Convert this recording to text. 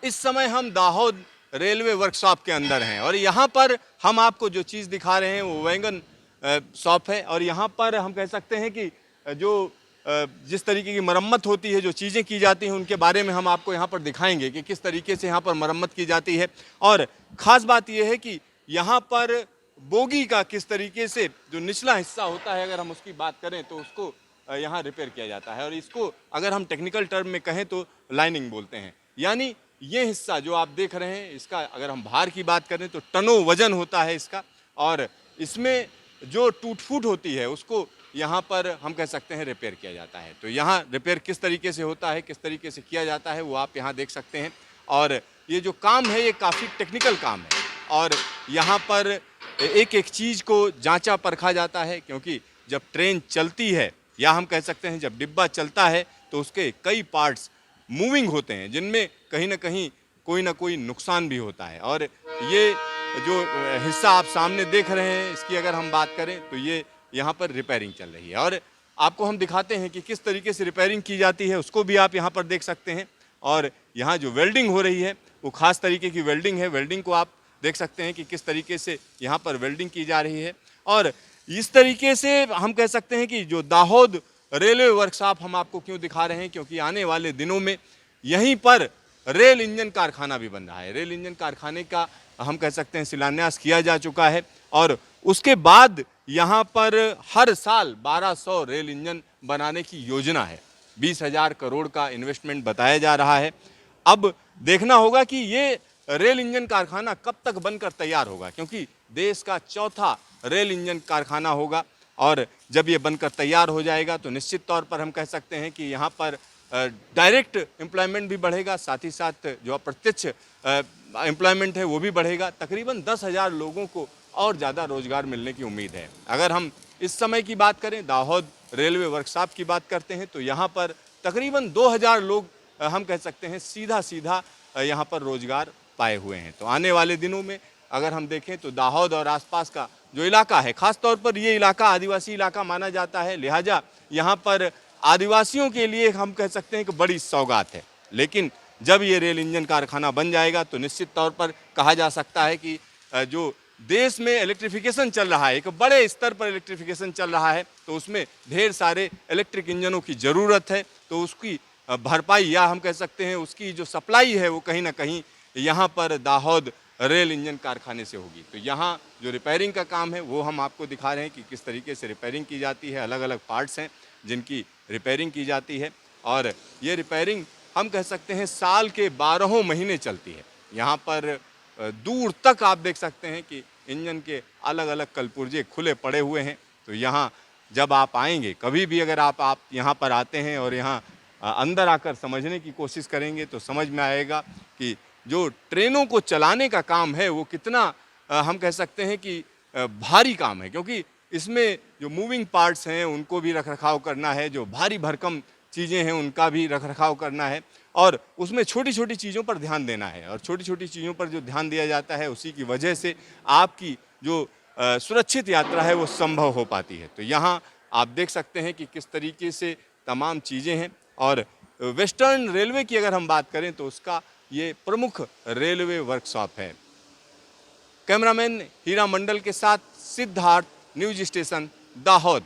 इस समय हम दाहोद रेलवे वर्कशॉप के अंदर हैं और यहाँ पर हम आपको जो चीज़ दिखा रहे हैं वो वैगन शॉप है। और यहाँ पर हम कह सकते हैं कि जो जिस तरीके की मरम्मत होती है, जो चीज़ें की जाती हैं, उनके बारे में हम आपको यहाँ पर दिखाएंगे कि किस तरीके से यहाँ पर मरम्मत की जाती है। और ख़ास बात यह है कि यहाँ पर बोगी का किस तरीके से जो निचला हिस्सा होता है, अगर हम उसकी बात करें तो उसको यहाँ रिपेयर किया जाता है। और इसको अगर हम टेक्निकल टर्म में कहें तो लाइनिंग बोलते हैं। यानी ये हिस्सा जो आप देख रहे हैं, इसका अगर हम भार की बात करें तो टनों वजन होता है इसका। और इसमें जो टूट फूट होती है उसको यहाँ पर हम कह सकते हैं रिपेयर किया जाता है। तो यहाँ रिपेयर किस तरीके से होता है, किस तरीके से किया जाता है, वो आप यहाँ देख सकते हैं। और ये जो काम है ये काफ़ी टेक्निकल काम है और यहाँ पर एक एक चीज़ को जांचा परखा जाता है, क्योंकि जब ट्रेन चलती है या हम कह सकते हैं जब डिब्बा चलता है तो उसके कई पार्ट्स मूविंग होते हैं, जिनमें कहीं ना कोई नुकसान भी होता है। और ये जो हिस्सा आप सामने देख रहे हैं, इसकी अगर हम बात करें तो ये यहाँ पर रिपेयरिंग चल रही है। और आपको हम दिखाते हैं कि किस तरीके से रिपेयरिंग की जाती है, उसको भी आप यहाँ पर देख सकते हैं। और यहाँ जो वेल्डिंग हो रही है वो ख़ास तरीके की वेल्डिंग है। वेल्डिंग को आप देख सकते हैं कि किस तरीके से यहाँ पर वेल्डिंग की जा रही है। और इस तरीके से हम कह सकते हैं कि जो दाहोद रेलवे वर्कशॉप हम आपको क्यों दिखा रहे हैं, क्योंकि आने वाले दिनों में यहीं पर रेल इंजन कारखाना भी बन रहा है। रेल इंजन कारखाने का हम कह सकते हैं शिलान्यास किया जा चुका है और उसके बाद यहाँ पर हर साल 1200 रेल इंजन बनाने की योजना है। 20,000 करोड़ का इन्वेस्टमेंट बताया जा रहा है। अब देखना होगा कि ये रेल इंजन कारखाना कब तक बनकर तैयार होगा, क्योंकि देश का चौथा रेल इंजन कारखाना होगा। और जब ये बनकर तैयार हो जाएगा तो निश्चित तौर पर हम कह सकते हैं कि यहाँ पर डायरेक्ट एम्प्लॉयमेंट भी बढ़ेगा, साथ ही साथ जो अप्रत्यक्ष एम्प्लॉयमेंट है वो भी बढ़ेगा। तकरीबन 10,000 लोगों को और ज़्यादा रोजगार मिलने की उम्मीद है। अगर हम इस समय की बात करें, दाहोद रेलवे वर्कशॉप की बात करते हैं, तो यहाँ पर तकरीबन 2,000 लोग हम कह सकते हैं सीधा यहाँ पर रोजगार पाए हुए हैं। तो आने वाले दिनों में अगर हम देखें तो दाहोद और आसपास का जो इलाका है, ख़ास तौर पर ये इलाका आदिवासी इलाका माना जाता है, लिहाजा यहाँ पर आदिवासियों के लिए हम कह सकते हैं कि बड़ी सौगात है। लेकिन जब ये रेल इंजन कारखाना बन जाएगा तो निश्चित तौर पर कहा जा सकता है कि जो देश में इलेक्ट्रिफिकेशन चल रहा है, एक बड़े स्तर पर इलेक्ट्रिफिकेशन चल रहा है, तो उसमें ढेर सारे इलेक्ट्रिक इंजनों की ज़रूरत है। तो उसकी भरपाई या हम कह सकते हैं उसकी जो सप्लाई है वो कहीं ना कहीं यहाँ पर दाहोद रेल इंजन कारखाने से होगी। तो यहाँ जो रिपेयरिंग का काम है वो हम आपको दिखा रहे हैं कि किस तरीके से रिपेयरिंग की जाती है। अलग अलग पार्ट्स हैं जिनकी रिपेयरिंग की जाती है और ये रिपेयरिंग हम कह सकते हैं साल के 12 महीने चलती है। यहाँ पर दूर तक आप देख सकते हैं कि इंजन के अलग अलग कलपुर्जे खुले पड़े हुए हैं। तो यहाँ जब आप आएंगे, कभी भी अगर आप यहाँ पर आते हैं और यहाँ अंदर आकर समझने की कोशिश करेंगे तो समझ में आएगा कि जो ट्रेनों को चलाने का काम है वो कितना हम कह सकते हैं कि भारी काम है, क्योंकि इसमें जो मूविंग पार्ट्स हैं उनको भी रखरखाव करना है, जो भारी भरकम चीज़ें हैं उनका भी रखरखाव करना है और उसमें छोटी छोटी चीज़ों पर ध्यान देना है। और छोटी छोटी चीज़ों पर जो ध्यान दिया जाता है उसी की वजह से आपकी जो सुरक्षित यात्रा है वो संभव हो पाती है। तो यहाँ आप देख सकते हैं कि किस तरीके से तमाम चीज़ें हैं। और वेस्टर्न रेलवे की अगर हम बात करें तो उसका ये प्रमुख रेलवे वर्कशॉप है। कैमरामैन हीरा मंडल के साथ सिद्धार्थ, न्यूज स्टेशन दाहोद।